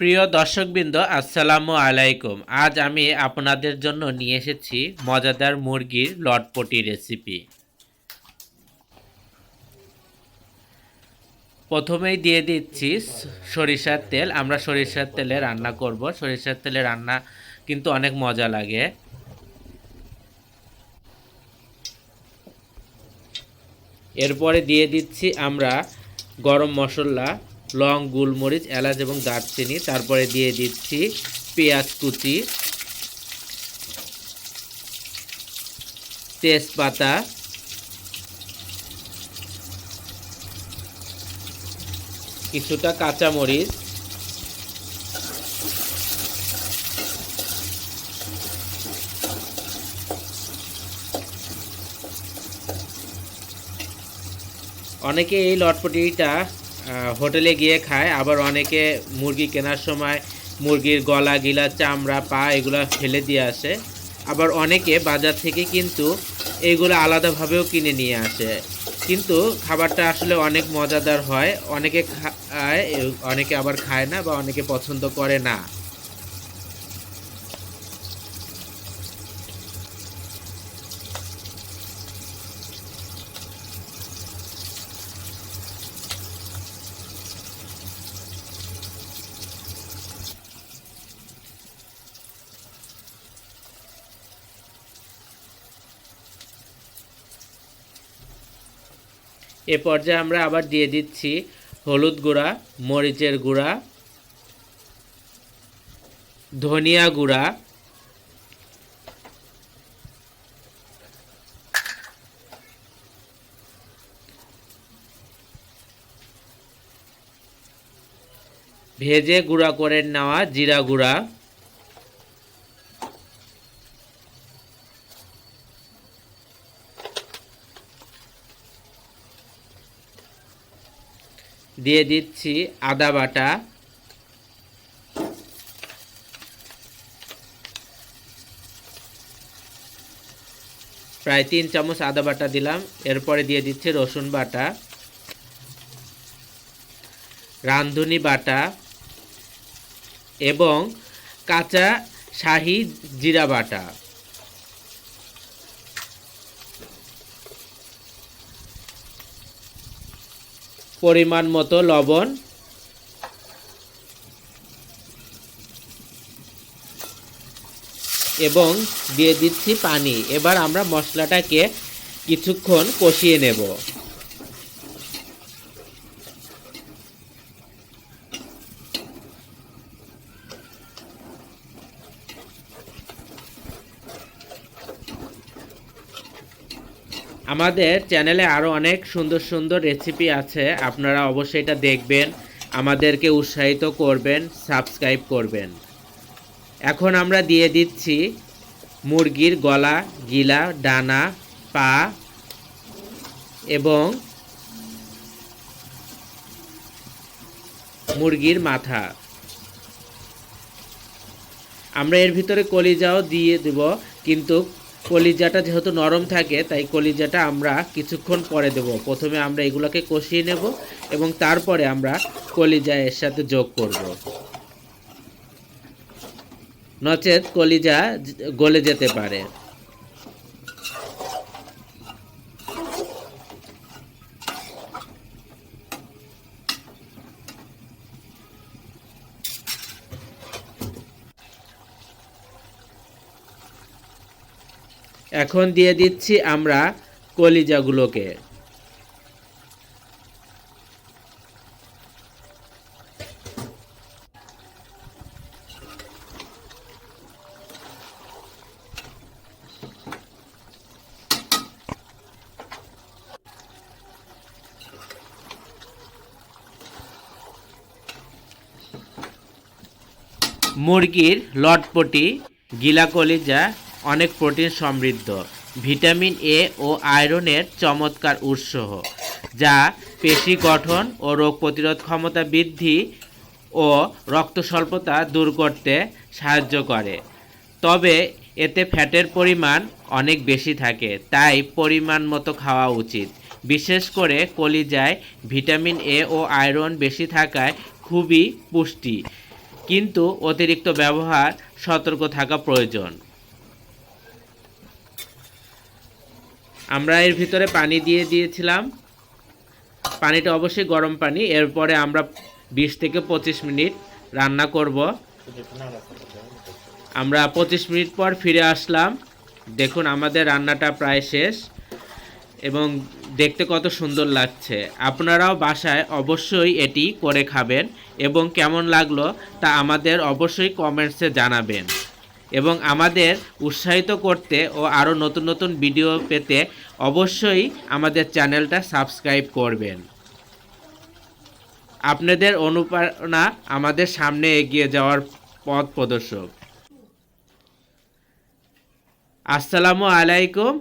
প্রিয় দর্শকবৃন্দ, আসসালামু আলাইকুম। আজ আমি আপনাদের জন্য নিয়ে এসেছি মজাদার মুরগির লটপটি রেসিপি। প্রথমেই দিয়ে দিচ্ছি সরিষার তেল। আমরা সরিষার তেলে রান্না করব। সরিষার তেলে রান্না কিন্তু অনেক মজা লাগে। এরপরে দিয়ে দিচ্ছি আমরা গরম মশলা, লং, গোলমরিচ, এলাচ এবং দারচিনি। তারপরে দিয়ে দিচ্ছি পেঁয়াজ কুচি, তেজপাতা, কিছুটা কাঁচামরিচ, অনেকে এই লটপটিটা হোটেলে গিয়ে খায়, আবার অনেকে মুরগি কেনার সময় মুরগির গলা, গিলা, চামড়া, পা এগুলো ফেলে দিয়ে আসে। আবার অনেকে বাজার থেকে কিন্তু এইগুলো আলাদাভাবেও কিনে নিয়ে আসে। কিন্তু খাবারটা আসলে অনেক মজাদার হয়। অনেকে খায়, অনেকে আবার খায় না, বা অনেকে পছন্দ করে না। এ পর্যায়ে আমরা আবার দিয়ে দিচ্ছি হলুদ গুঁড়া, মরিচের গুঁড়া, ধনিয়া গুঁড়া, ভেজে গুঁড়া করে নেওয়া জিরা গুঁড়া, দিয়ে দিচ্ছি আদা বাটা, প্রায় 3 চামচ আদা বাটা দিলাম। এরপরে দিয়ে দিচ্ছি রসুন বাটা, রাঁধুনি বাটা এবং কাঁচা শাহি জিরা বাটা। পরিমাণ মতো লবণ এবং দিয়ে দিচ্ছি পানি। এবার আমরা মশলাটাকে কিছুক্ষণ কষিয়ে নেব। আমাদের চ্যানেলে আরও অনেক সুন্দর সুন্দর রেসিপি আছে, আপনারা অবশ্যই এটা দেখবেন, আমাদেরকে উৎসাহিত করবেন, সাবস্ক্রাইব করবেন। এখন আমরা দিয়ে দিচ্ছি মুরগির গলা, গিলা, ডানা, পা এবং মুরগির মাথা। আমরা এর ভিতরে কলিজাও দিয়ে দেব, কিন্তু কলিজাটা যেহেতু নরম থাকে তাই কলিজাটা আমরা কিছুক্ষণ পরে দেব। প্রথমে আমরা এগুলোকে কষিয়ে নেব এবং তারপরে আমরা কলিজা এর সাথে যোগ করব, নচেত কলিজা গলে যেতে পারে। এখন দিয়ে দিচ্ছি আমরা কলিজাগুলোকে। মুরগির লটপটি, গিলা কলিজা অনেক প্রোটিন সমৃদ্ধ, ভিটামিন এ ও আয়রনের চমৎকার উৎস, যা পেশি গঠন ও রোগ প্রতিরোধ ক্ষমতা বৃদ্ধি ও রক্ত স্বল্পতা দূর করতে সাহায্য করে। তবে এতে ফ্যাটের পরিমাণ অনেক বেশি থাকে, তাই পরিমাণ মতো খাওয়া উচিত। বিশেষ করে কলিজায় ভিটামিন এ ও আয়রন বেশি থাকায় খুবই পুষ্টি। কিন্তু অতিরিক্ত ব্যবহার সতর্ক থাকা প্রয়োজন। আমরা এর ভিতরে পানি দিয়ে দিয়েছিলাম, পানিটা অবশ্যই গরম পানি। এরপরে আমরা 20 থেকে 25 মিনিট রান্না করব। আমরা 25 মিনিট পর ফিরে আসলাম। দেখুন আমাদের রান্নাটা প্রায় শেষ এবং দেখতে কত সুন্দর লাগছে। আপনারাও বাসায় অবশ্যই এটি করে খাবেন এবং কেমন লাগলো তা আমাদের অবশ্যই কমেন্টসে জানাবেন এবং আমাদের উৎসাহিত করতে ও আরও নতুন নতুন ভিডিও পেতে অবশ্যই আমাদের চ্যানেলটা সাবস্ক্রাইব করবেন। আপনাদের অনুপ্রেরণা আমাদের সামনে এগিয়ে যাওয়ার পথ প্রদর্শক। আসসালামু আলাইকুম।